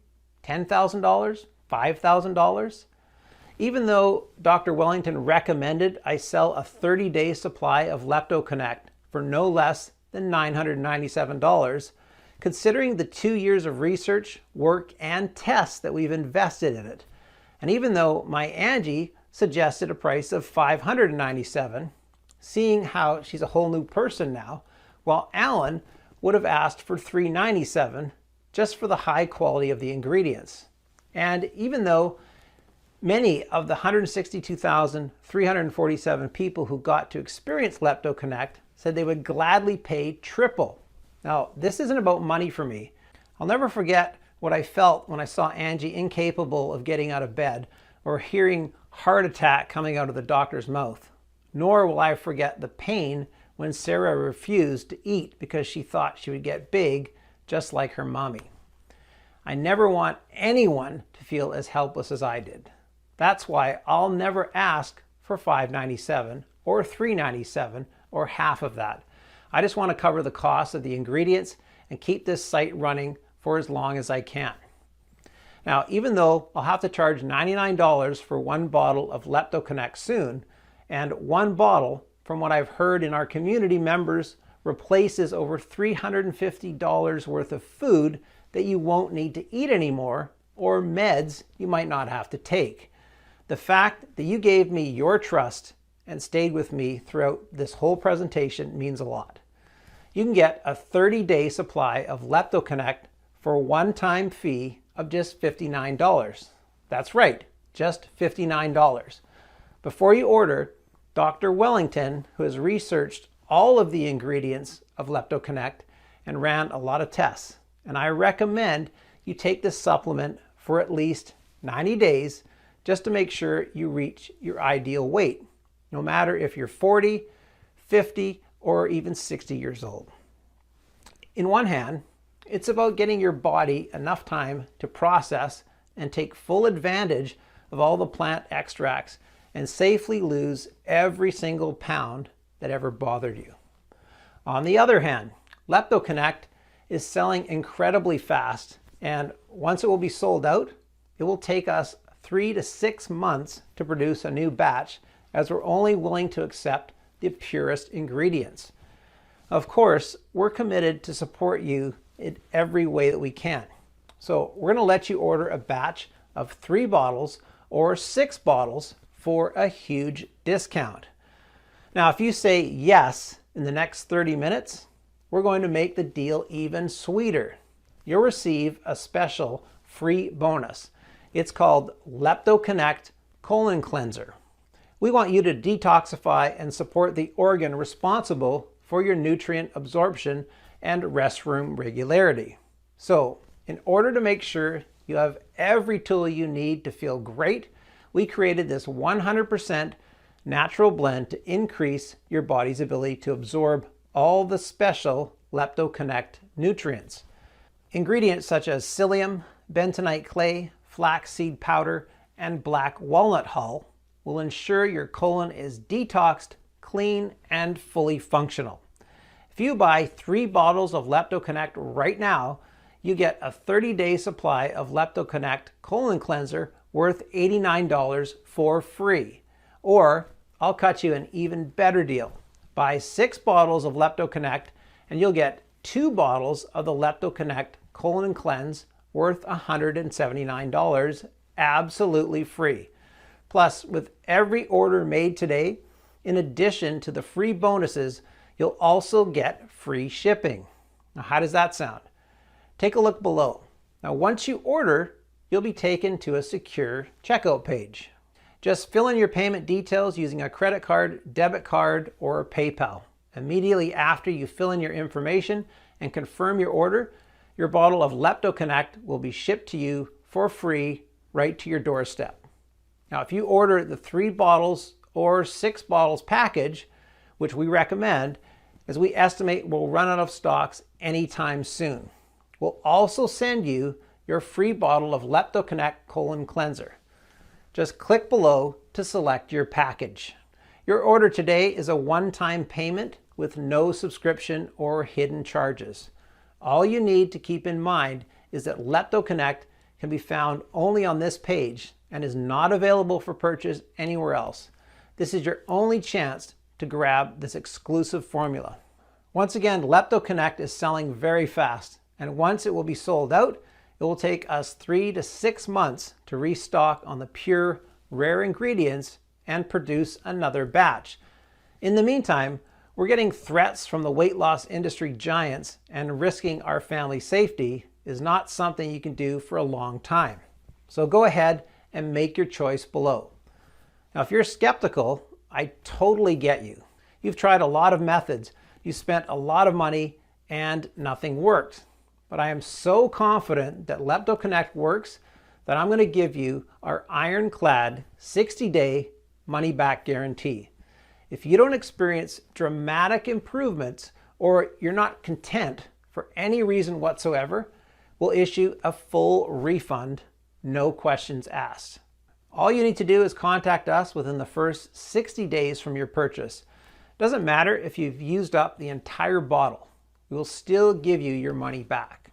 $10,000? $5,000? Even though Dr. Wellington recommended I sell a 30-day supply of Leptoconnect for no less than $997, considering the 2 years of research, work, and tests that we've invested in it, and even though my Angie suggested a price of $597, seeing how she's a whole new person now, while Alan would have asked for $397 just for the high quality of the ingredients. And even though many of the 162,347 people who got to experience Leptoconnect said they would gladly pay triple. Now, this isn't about money for me. I'll never forget what I felt when I saw Angie incapable of getting out of bed or hearing heart attack coming out of the doctor's mouth. Nor will I forget the pain when Sarah refused to eat because she thought she would get big just like her mommy. I never want anyone to feel as helpless as I did. That's why I'll never ask for $597 or $397 or half of that. I just want to cover the cost of the ingredients and keep this site running for as long as I can. Now, even though I'll have to charge $99 for one bottle of Leptoconnect soon, and one bottle, from what I've heard in our community members, replaces over $350 worth of food that you won't need to eat anymore, or meds you might not have to take. The fact that you gave me your trust and stayed with me throughout this whole presentation means a lot. You can get a 30-day supply of Leptoconnect for a one-time fee of just $59. That's right, just $59. Before you order, Dr. Wellington, who has researched all of the ingredients of Leptoconnect and ran a lot of tests, and I recommend you take this supplement for at least 90 days just to make sure you reach your ideal weight, no matter if you're 40, 50, or even 60 years old. In one hand, it's about getting your body enough time to process and take full advantage of all the plant extracts and safely lose every single pound that ever bothered you. On the other hand, Leptoconnect is selling incredibly fast, and once it will be sold out, it will take us 3 to 6 months to produce a new batch, as we're only willing to accept the purest ingredients. Of course, we're committed to support you in every way that we can. So we're going to let you order a batch of 3 bottles or 6 bottles for a huge discount. Now, if you say yes in the next 30 minutes, we're going to make the deal even sweeter. You'll receive a special free bonus. It's called Leptoconnect Colon Cleanser. We want you to detoxify and support the organ responsible for your nutrient absorption and restroom regularity. So, in order to make sure you have every tool you need to feel great, we created this 100% natural blend to increase your body's ability to absorb all the special Leptoconnect nutrients. Ingredients such as psyllium, bentonite clay, flaxseed powder, and black walnut hull will ensure your colon is detoxed, clean, and fully functional. If you buy 3 bottles of Leptoconnect right now, you get a 30-day supply of Leptoconnect Colon Cleanser worth $89 for free. Or I'll cut you an even better deal. Buy 6 bottles of Leptoconnect and you'll get 2 bottles of the Leptoconnect Colon Cleanse worth $179 absolutely free. Plus, with every order made today, in addition to the free bonuses, you'll also get free shipping. Now, how does that sound? Take a look below. Now, once you order, you'll be taken to a secure checkout page. Just fill in your payment details using a credit card, debit card, or PayPal. Immediately after you fill in your information and confirm your order, your bottle of Leptoconnect will be shipped to you for free right to your doorstep. Now, if you order the 3 bottles or 6 bottles package, which we recommend, as we estimate we'll run out of stocks anytime soon, we'll also send you your free bottle of Leptoconnect Colon Cleanser. Just click below to select your package. Your order today is a one-time payment with no subscription or hidden charges. All you need to keep in mind is that Leptoconnect can be found only on this page and is not available for purchase anywhere else. This is your only chance to grab this exclusive formula. Once again, Leptoconnect is selling very fast, and once it will be sold out, it will take us 3 to 6 months to restock on the pure, rare ingredients and produce another batch. In the meantime, we're getting threats from the weight loss industry giants, and risking our family safety is not something you can do for a long time. So go ahead and make your choice below. Now, if you're skeptical, I totally get you. You've tried a lot of methods, you spent a lot of money, and nothing worked. But I am so confident that Leptoconnect works that I'm going to give you our ironclad 60-day money-back guarantee. If you don't experience dramatic improvements or you're not content for any reason whatsoever, we'll issue a full refund, no questions asked. All you need to do is contact us within the first 60 days from your purchase. Doesn't matter if you've used up the entire bottle, we will still give you your money back.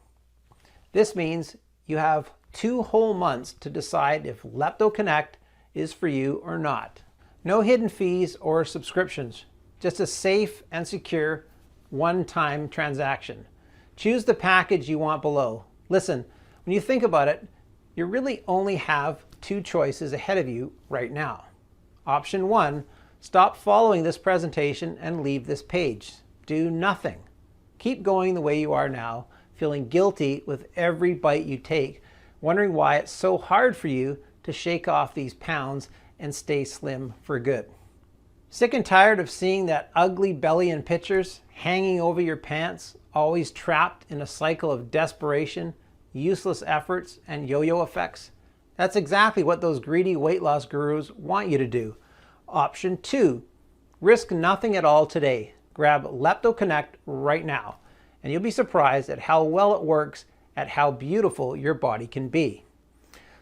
This means you have 2 whole months to decide if Leptoconnect is for you or not. No hidden fees or subscriptions, just a safe and secure one-time transaction. Choose the package you want below. Listen, when you think about it, you really only have 2 choices ahead of you right now. Option 1, stop following this presentation and leave this page. Do nothing. Keep going the way you are now, feeling guilty with every bite you take, wondering why it's so hard for you to shake off these pounds and stay slim for good. Sick and tired of seeing that ugly belly in pictures, hanging over your pants, always trapped in a cycle of desperation, useless efforts, and yo-yo effects? That's exactly what those greedy weight loss gurus want you to do. Option 2, risk nothing at all today. Grab Leptoconnect right now, and you'll be surprised at how well it works, at how beautiful your body can be.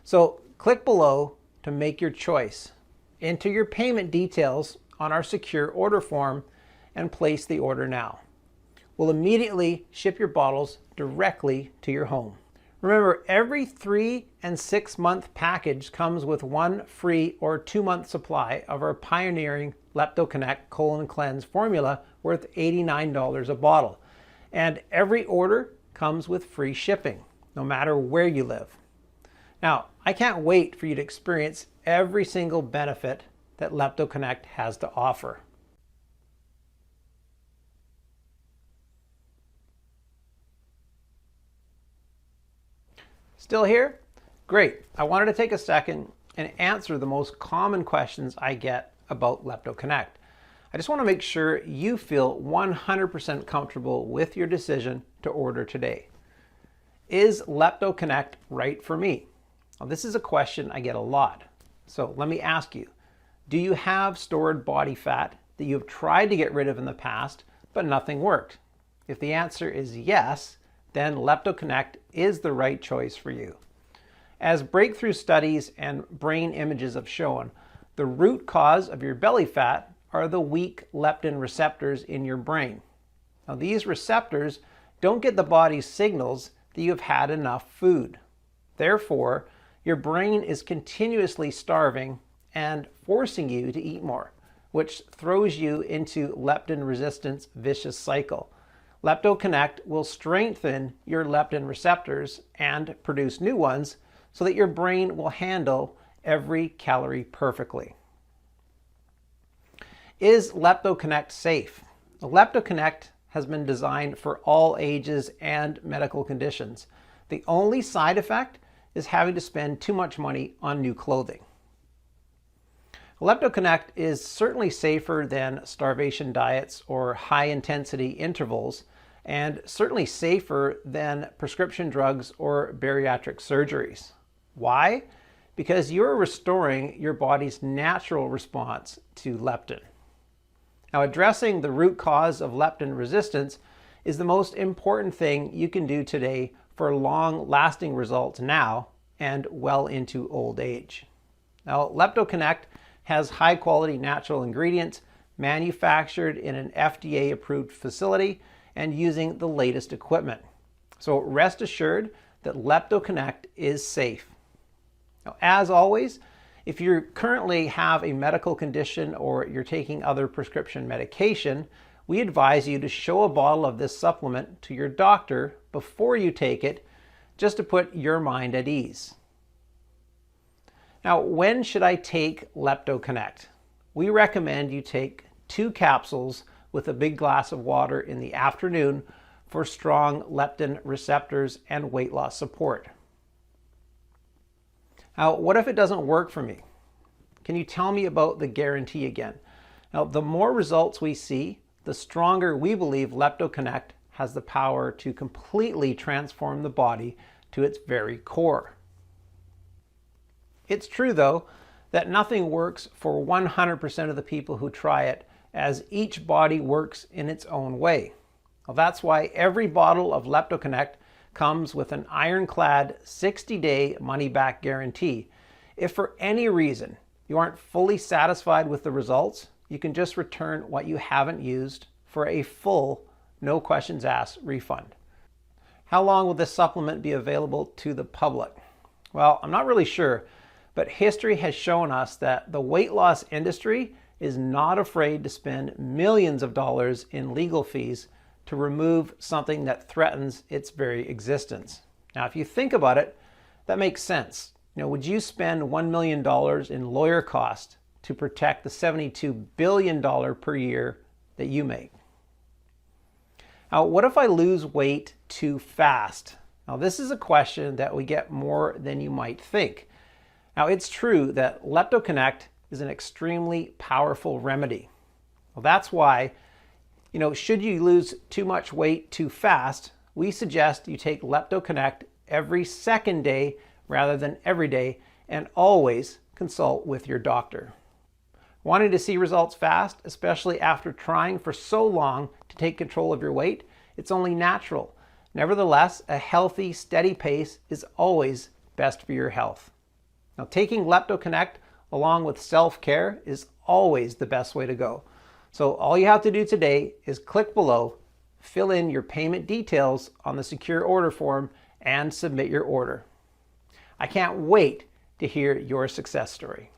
So click below to make your choice. Enter your payment details on our secure order form and place the order now. We'll immediately ship your bottles directly to your home. Remember, every 3 and 6 month package comes with 1 free or 2-month supply of our pioneering Leptoconnect Colon Cleanse formula worth $89 a bottle. And every order comes with free shipping, no matter where you live. Now, I can't wait for you to experience every single benefit that Leptoconnect has to offer. Still here? Great. I wanted to take a second and answer the most common questions I get about Leptoconnect. I just want to make sure you feel 100% comfortable with your decision to order today. Is Leptoconnect right for me? Well, this is a question I get a lot. So let me ask you, do you have stored body fat that you've tried to get rid of in the past, but nothing worked? If the answer is yes, then Leptoconnect is the right choice for you. As breakthrough studies and brain images have shown, the root cause of your belly fat are the weak leptin receptors in your brain. Now, these receptors don't get the body's signals that you've had enough food. Therefore, your brain is continuously starving and forcing you to eat more, which throws you into leptin resistance vicious cycle. Leptoconnect will strengthen your leptin receptors and produce new ones so that your brain will handle every calorie perfectly. Is Leptoconnect safe? Leptoconnect has been designed for all ages and medical conditions. The only side effect is having to spend too much money on new clothing. Leptoconnect is certainly safer than starvation diets or high-intensity intervals, and certainly safer than prescription drugs or bariatric surgeries. Why? Because you're restoring your body's natural response to leptin. Now, addressing the root cause of leptin resistance is the most important thing you can do today for long-lasting results now and well into old age. Now, Leptoconnect has high-quality natural ingredients manufactured in an FDA-approved facility and using the latest equipment. So rest assured that Leptoconnect is safe. Now, as always, if you currently have a medical condition or you're taking other prescription medication, we advise you to show a bottle of this supplement to your doctor before you take it, just to put your mind at ease. Now, when should I take Leptoconnect? We recommend you take 2 capsules with a big glass of water in the afternoon for strong leptin receptors and weight loss support. Now, what if it doesn't work for me? Can you tell me about the guarantee again? Now, the more results we see, the stronger we believe Leptoconnect has the power to completely transform the body to its very core. It's true, though, that nothing works for 100% of the people who try it, as each body works in its own way. Well, that's why every bottle of Leptoconnect comes with an ironclad 60-day money-back guarantee. If for any reason you aren't fully satisfied with the results, you can just return what you haven't used for a full, no questions asked refund. How long will this supplement be available to the public? Well, I'm not really sure, but history has shown us that the weight loss industry is not afraid to spend millions of dollars in legal fees to remove something that threatens its very existence. Now, if you think about it, that makes sense. Would you spend $1 million in lawyer costs to protect the $72 billion per year that you make? Now, what if I lose weight too fast? Now, this is a question that we get more than you might think. Now, it's true that Leptoconnect is an extremely powerful remedy. Well, that's why, should you lose too much weight too fast, we suggest you take Leptoconnect every second day rather than every day and always consult with your doctor. Wanting to see results fast, especially after trying for so long to take control of your weight? It's only natural. Nevertheless, a healthy, steady pace is always best for your health. Now, taking Leptoconnect along with self-care is always the best way to go. So all you have to do today is click below, fill in your payment details on the secure order form, and submit your order. I can't wait to hear your success story.